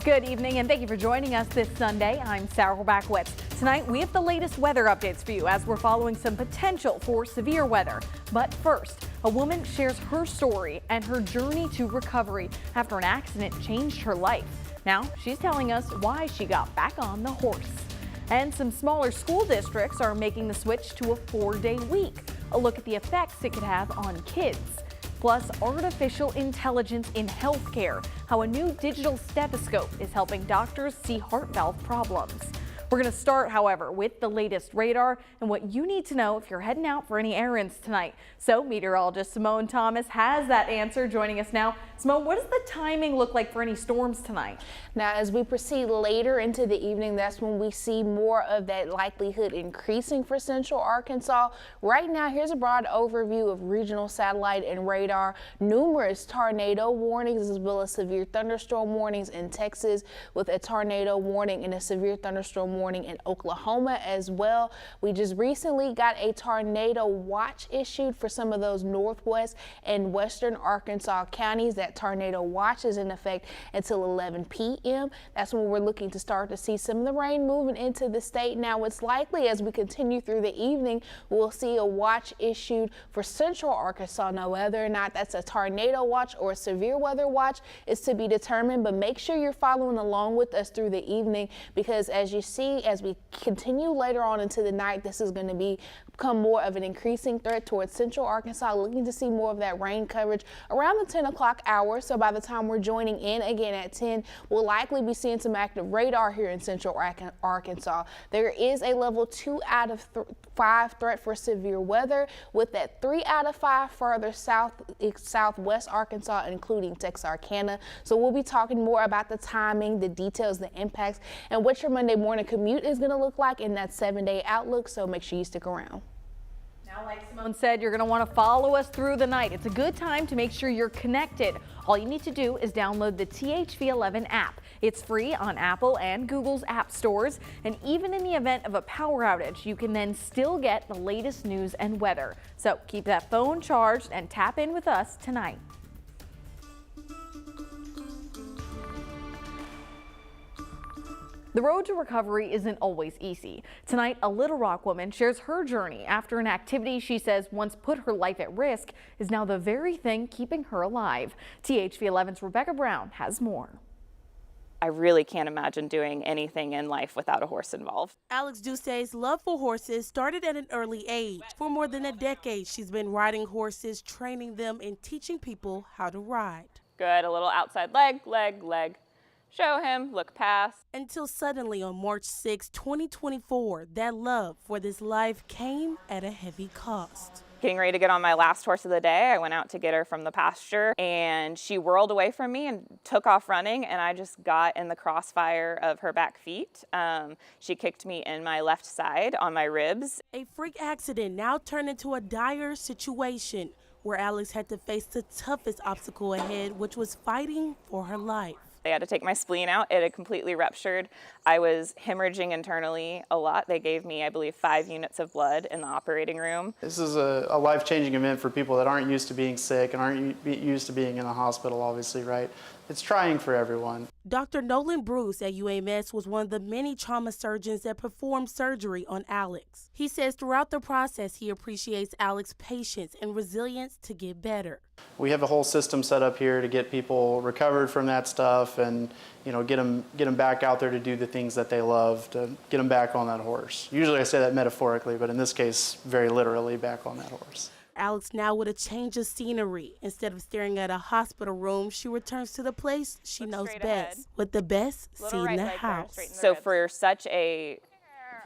Good evening and thank you for joining us this Sunday. I'm Horbacewicz. Tonight we have the latest weather updates for you as we're following some potential for severe weather. But first, a woman shares her story and her journey to recovery after an accident changed her life. Now she's telling us why she got back on the horse. And some smaller school districts are making the switch to a 4-day week. A look at the effects it could have on kids. Plus, artificial intelligence in healthcare, how a new digital stethoscope is helping doctors see heart valve problems. We're going to start, however, with the latest radar and what you need to know if you're heading out for any errands tonight. So meteorologist Simone Thomas has that answer joining us now. Simone, what does the timing look like for any storms tonight? Now, as we proceed later into the evening, that's when we see more of that likelihood increasing for central Arkansas. Right now, here's a broad overview of regional satellite and radar. Numerous tornado warnings as well as severe thunderstorm warnings in Texas, with a tornado warning and a severe thunderstorm warning in Oklahoma as well. We just recently got a tornado watch issued for some of those northwest and western Arkansas counties. That tornado watch is in effect until 11 p.m. That's when we're looking to start to see some of the rain moving into the state. Now, it's likely as we continue through the evening, we'll see a watch issued for central Arkansas. Now, whether or not that's a tornado watch or a severe weather watch is to be determined, but make sure you're following along with us through the evening, because as you see, as we continue later on into the night, this is going to become more of an increasing threat towards central Arkansas, looking to see more of that rain coverage around the 10 o'clock hour. So by the time we're joining in again at 10, we'll likely be seeing some active radar here in central Arkansas. There is a level 2 out of 5 threat for severe weather, with that 3 out of 5 further southwest Arkansas, including Texarkana. So we'll be talking more about the timing, the details, the impacts, and what your Monday morning commute is going to look like in that 7-day outlook. So make sure you stick around. Now, like Simone said, you're going to want to follow us through the night. It's a good time to make sure you're connected. All you need to do is download the THV11 app. It's free on Apple and Google's app stores. And even in the event of a power outage, you can then still get the latest news and weather. So keep that phone charged and tap in with us tonight. The road to recovery isn't always easy. Tonight, a Little Rock woman shares her journey after an activity she says once put her life at risk is now the very thing keeping her alive. THV11's Rebecca Brown has more. I really can't imagine doing anything in life without a horse involved. Alex Duce's love for horses started at an early age. For more than a decade, she's been riding horses, training them, and teaching people how to ride. Good, a little outside leg, leg, leg. Show him, look past. Until suddenly on March 6, 2024, that love for this life came at a heavy cost. Getting ready to get on my last horse of the day, I went out to get her from the pasture and she whirled away from me and took off running, and I just got in the crossfire of her back feet. She kicked me in my left side on my ribs. A freak accident now turned into a dire situation where Alex had to face the toughest obstacle ahead, which was fighting for her life. They had to take my spleen out. It had completely ruptured. I was hemorrhaging internally a lot. They gave me, I believe, 5 units of blood in the operating room. This is a life-changing event for people that aren't used to being sick and aren't used to being in the hospital, obviously, right? It's trying for everyone. Dr. Nolan Bruce at UAMS was one of the many trauma surgeons that performed surgery on Alex. He says throughout the process, he appreciates Alex's patience and resilience to get better. We have a whole system set up here to get people recovered from that stuff and, you know, get them back out there to do the things that they love, to get them back on that horse. Usually I say that metaphorically, but in this case, very literally back on that horse. Alex now with a change of scenery. Instead of staring at a hospital room, she returns to the place she knows best, with the best seat in the house. So for such a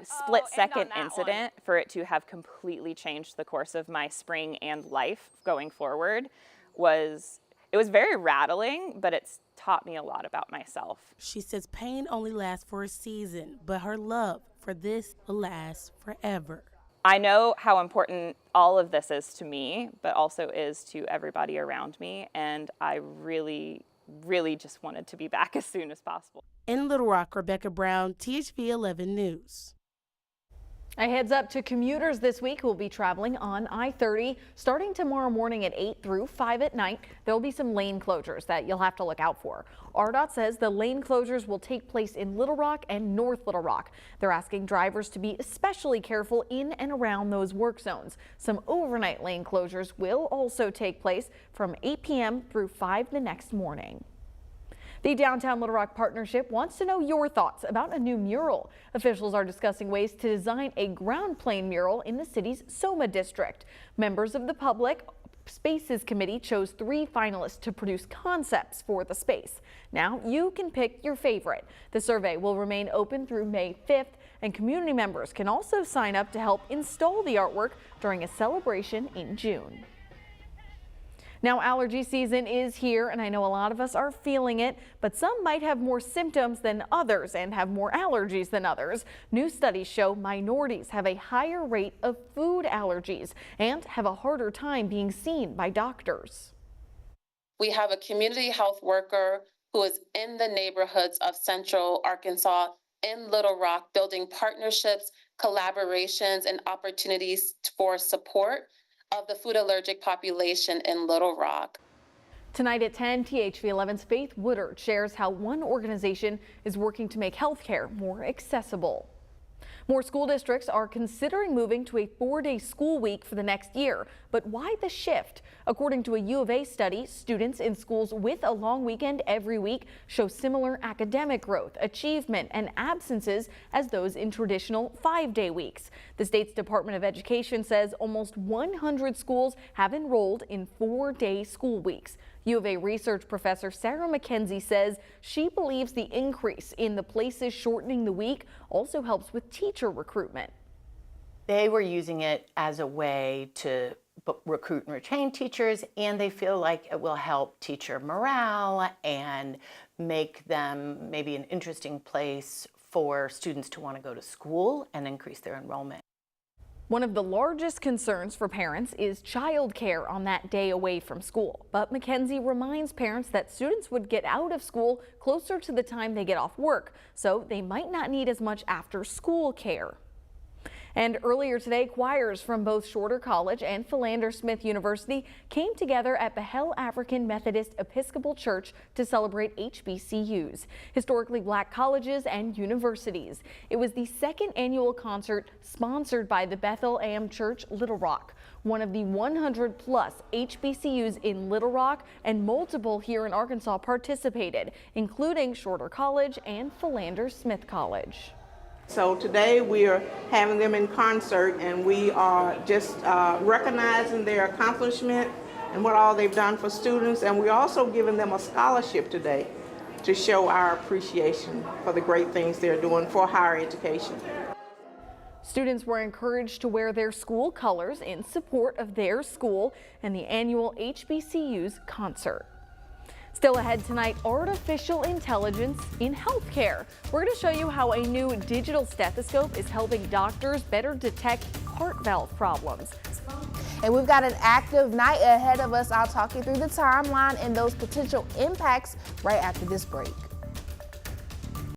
split-second incident, for it to have completely changed the course of my spring and life going forward, it was very rattling, but it's taught me a lot about myself. She says pain only lasts for a season, but her love for this will last forever. I know how important all of this is to me, but also is to everybody around me, and I really just wanted to be back as soon as possible. In Little Rock, Rebecca Brown, THV11 News. A heads up to commuters this week who will be traveling on I-30 starting tomorrow morning at 8 through 5 at night. There will be some lane closures that you'll have to look out for. RDOT says the lane closures will take place in Little Rock and North Little Rock. They're asking drivers to be especially careful in and around those work zones. Some overnight lane closures will also take place from 8 p.m. through 5 the next morning. The Downtown Little Rock Partnership wants to know your thoughts about a new mural. Officials are discussing ways to design a ground plane mural in the city's SoMa district. Members of the Public Spaces Committee chose 3 finalists to produce concepts for the space. Now you can pick your favorite. The survey will remain open through May 5th, and community members can also sign up to help install the artwork during a celebration in June. Now allergy season is here, and I know a lot of us are feeling it, but some might have more symptoms than others and have more allergies than others. New studies show minorities have a higher rate of food allergies and have a harder time being seen by doctors. We have a community health worker who is in the neighborhoods of Central Arkansas in Little Rock, building partnerships, collaborations, and opportunities for support of the food allergic population in Little Rock. Tonight at 10, THV11's Faith Woodard shares how one organization is working to make healthcare more accessible. More school districts are considering moving to a 4-day school week for the next year. But why the shift? According to a U of A study, students in schools with a long weekend every week show similar academic growth, achievement, and absences as those in traditional 5-day weeks. The state's Department of Education says almost 100 schools have enrolled in 4-day school weeks. U of A research professor Sarah McKenzie says she believes the increase in the places shortening the week also helps with teacher recruitment. They were using it as a way to recruit and retain teachers, and they feel like it will help teacher morale and make them maybe an interesting place for students to want to go to school and increase their enrollment. One of the largest concerns for parents is childcare on that day away from school. But McKenzie reminds parents that students would get out of school closer to the time they get off work, so they might not need as much after-school care. And earlier today, choirs from both Shorter College and Philander Smith University came together at Behel African Methodist Episcopal Church to celebrate HBCUs, historically black colleges and universities. It was the 2nd annual concert sponsored by the Bethel AM Church Little Rock, one of the 100+ HBCUs in Little Rock, and multiple here in Arkansas participated, including Shorter College and Philander Smith College. So today we are having them in concert, and we are just recognizing their accomplishment and what all they've done for students, and we're also giving them a scholarship today to show our appreciation for the great things they're doing for higher education. Students were encouraged to wear their school colors in support of their school and the annual HBCU's concert. Still ahead tonight, artificial intelligence in healthcare. We're going to show you how a new digital stethoscope is helping doctors better detect heart valve problems. And we've got an active night ahead of us. I'll talk you through the timeline and those potential impacts right after this break.